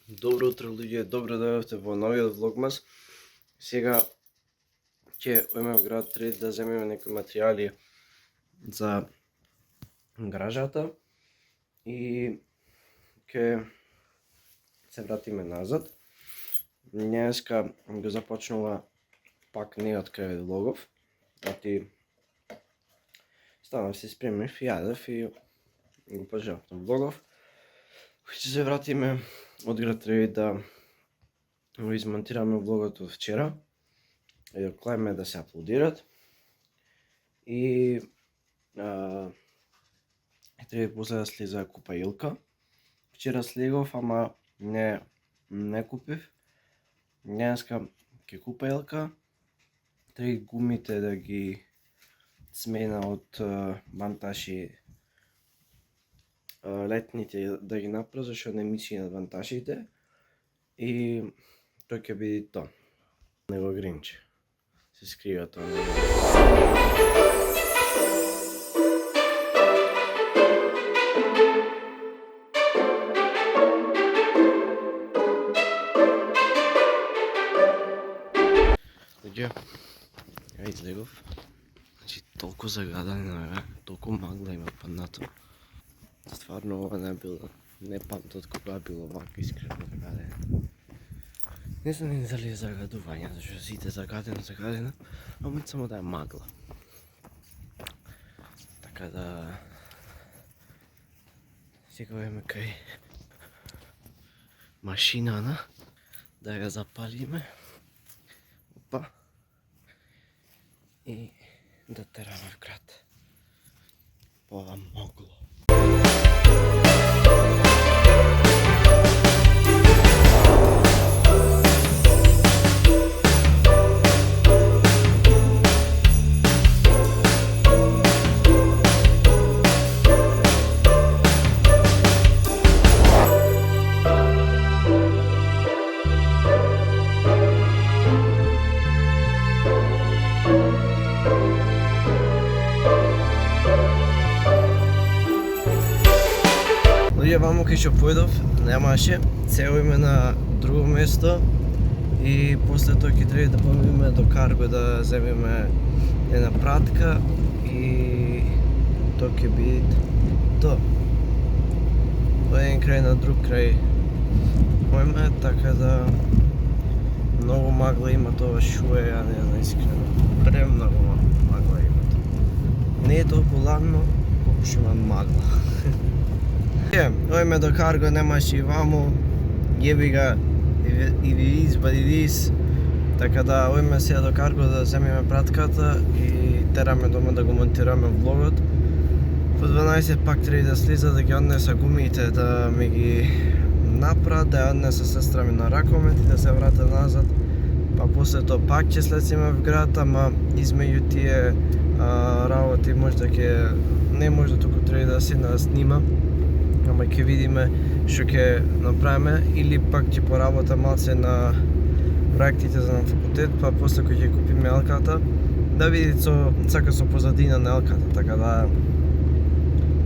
Добро утро, луѓе, добро дојдовте во новиот влогмас. Сега ќе одиме во град Трет да земеме некои материјали за гражата и ќе се вратиме назад. Денеска го започнува пак не од кај влогов, ти станав се спремив и јадев и го пожелав на влогов. Ќе се вратиме од град Тревит да го измонтираме влогот од вчера и да клајме да се аплодират и треба после да слезе да купа Илка. Вчера слегов, ама не купив. Денеска ќе купа Илка. Треба гумите да ги смена од ванташи летните да ги направи, зашто не мисли на ванташите и тој ќе биде тоа. Него Гринч се скрива тоа. Луѓе, ја излегов. Значи, толку загадано е, толку магла има паднато. Стварно ова не памтот кога било вака искрено загадено. Не знам ни дали е загадување, зашто сите загадено, ама само да е магла. Така да сега одиме кај машинана да ја запалиме. Опа. И да тераме в град. По ова магло. Луѓе, ваму кај што појдов, немаше, се одиме на друго место и после тоа ќе треба да помине до Карго да земеме една пратка и тоа ќе биде тоа. Од еден крај на друг крај одиме, така да многу магла има тоа шо е, ја не знам искрено. Премногу магла има тоа. Не е толку ладно, колку што има магла. Одиме до Карго, немаше и ваму, јеби га и виз, бадивиз, така да одиме сега до Карго да земеме пратката и тераме дома да го монтираме влогот. По 12 пак треба да слиза да ги однеса гумите да ми ги направат, да ја однеса сестра ми на Ракомет и да се врата назад. Па после тоа пак ќе слеземе в град, ама измеѓу тие работи можда ќе, не можда туку треба да се снима. Ама ќе видиме што ќе направиме или пак ќе поработам малце на проектите за на факултет, па после кој ќе купиме елката, да видите со позадина на елката, така да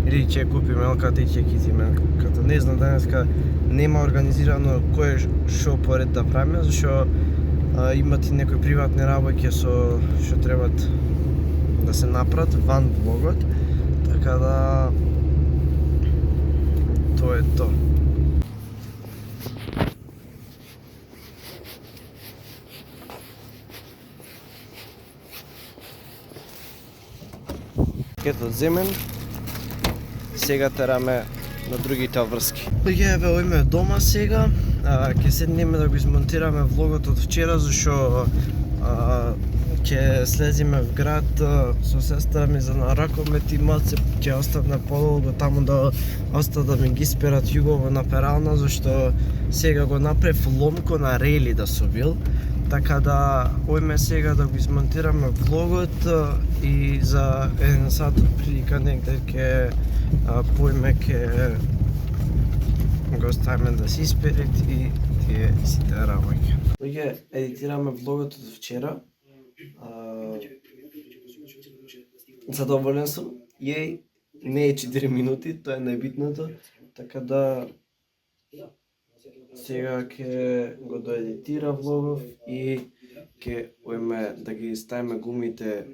или ќе купиме елката и ќе китиме елката. Не знам, денеска нема организирано кој што поред да правиме, зашто имат и некои приватни работи што требат да се направат ван влогот, така да тоа е тоа. Кетот земен, сега тераме на другите врски. Луѓе, еве одиме дома сега, ќе седнеме да го измонтираме влогот од вчера, зашто ќе слезиме в град со сестра ми за на Ракомет и малце ќе оставне подолго таму да остат да ми ги сперат југово на перална, зашто сега го направив ломко на рели да собил. Така да одиме сега да го измонтираме влогот и за еден сат прилика негде ќе поиме ќе го ставиме да се исперет и тие сите работи. Луѓе, едитираме влогот од вчера. Задоволен сум. Не е 4 минути, тоа е најбитното, така да Сега ќе го доедитира влогов и ќе уеме да ги ставиме гумите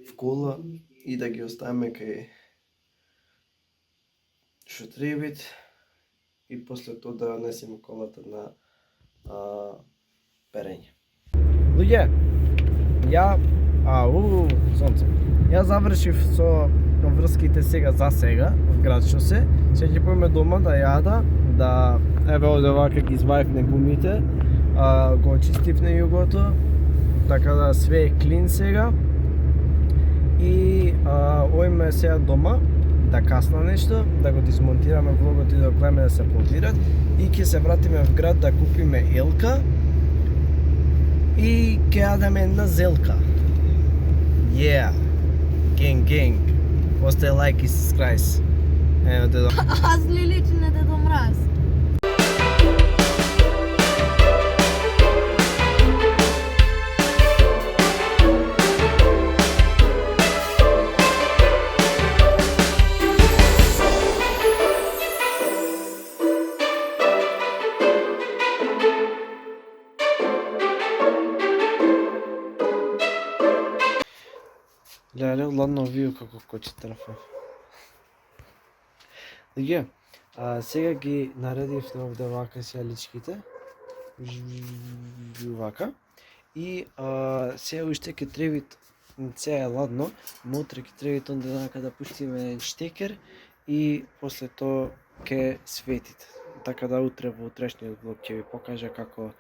в кола и да ги оставиме кај шотребит и после тоа да несеме колата на перење. Луѓе, сонце. Ја завршив со врските сега за сега, од град што се. Сега ќе поеме дома да јада, да еве овде вака ги изваивме гумите, го очистивме југото, така да све е клин сега. И оиме сега дома да касна нешто, да го дизмонтираме влогот и да го гледаме да се аплодират и ќе се вратиме в град да купиме елка и ќе јадеме една зелка. Gang. Ostaje like и subscribe. Evo Dedo. Аз ли личи на Дедо Мраз? Леле, ладно вио како кочи трафа. Луѓе, сега ги наредив на овде вака сијаличките. Вака. И сега уште ке требит, сега е ладно, утре ке требит онде да пуштиме штекер и после тоа ке светите. Така да утре во утрешниот влог ќе ви покажа како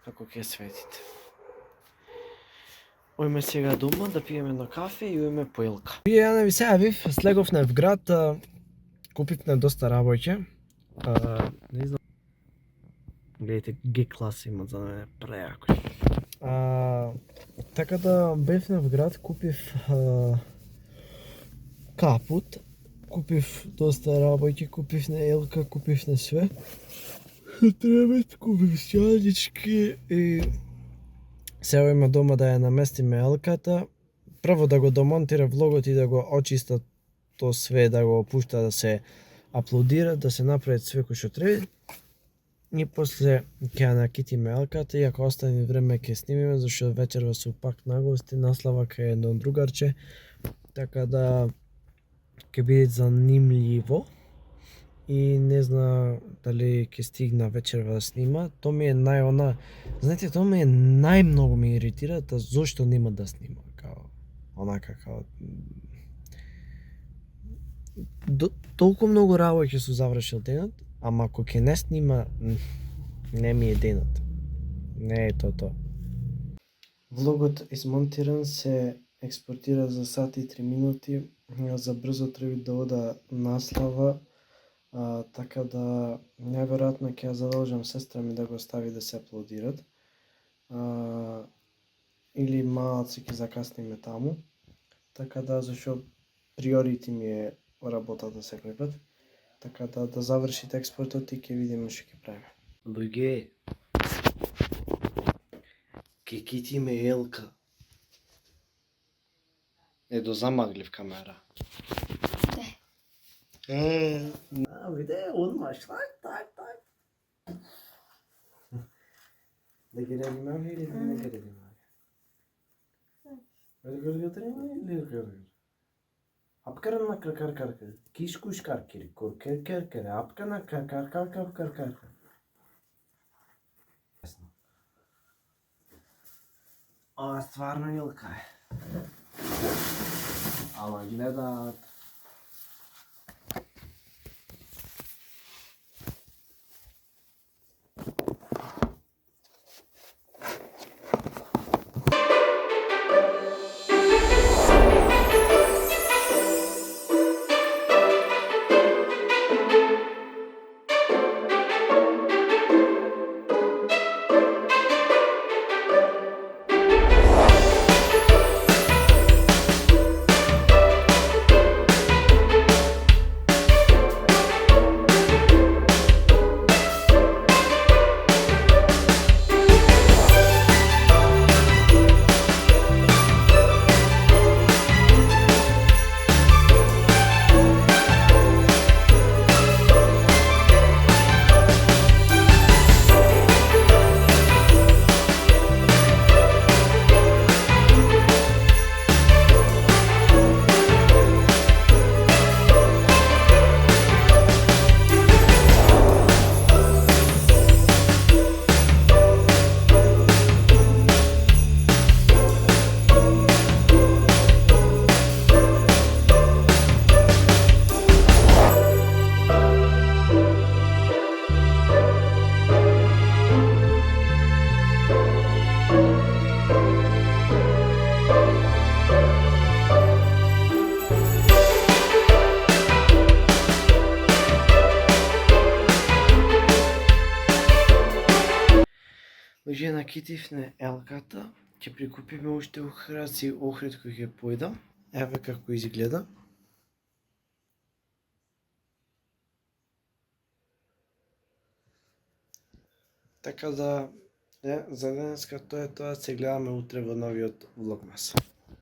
ќе светите. Ојме сега дома да пиеме на кафе и ојме поелка. Ја не ви се јавив, слеговме в град, купивме доста работје. Не знам. Гледайте, G-клас има за мене прејако. Така да бевме в град, купив капут, купив доста работје, купив на елка, купив на све. Требет, купив сјалички и сега има дома да ја наместиме елката, прво да го домонтира влогот и да го очиста то све, да го пушта да се аплодира, да се направи све кој што треба. И после ќе ја накитиме елката и ако остане време ќе снимиме, зашто вечерва су пак на гости, наслава кај едно другарче, така да ќе биде занимљиво. И не зна дали ќе стигна вечерва да снима. Тоа ми е знаете, тоа ми е најмногу ме иритира, зошто нема да снима, толку многу работи су завршил денот, ама ако ќе не снима, не ми е денот. Не е тоа. Влогот измонтиран, се експортира за сат и 3 минути, за брзо треба да ода наслава. Така да најверојатно ќе ја задолжам сестра ми да го стави да се аплодират. Или малце ќе закасниме таму. Така да, зашо приорити ми е работата секој пат. Така да завршите експортот и ќе видиме што ќе правиме. Луѓе, ќе китиме елка. Едо замаглив камера. Виде, одмаш, так. Да ги редиме или да не ги редиме? Апкарана каркар, кишкуш каркери, коркер, апкана каркар. Ова стварно илка е. Ама гледат. Лежи накитивне елката, ќе прикупиме уште ухраци охрид кој ќе појдам. Еве како изгледа. Така да, за денеска тоа е тоа, се гледаме утре во новиот влогмас.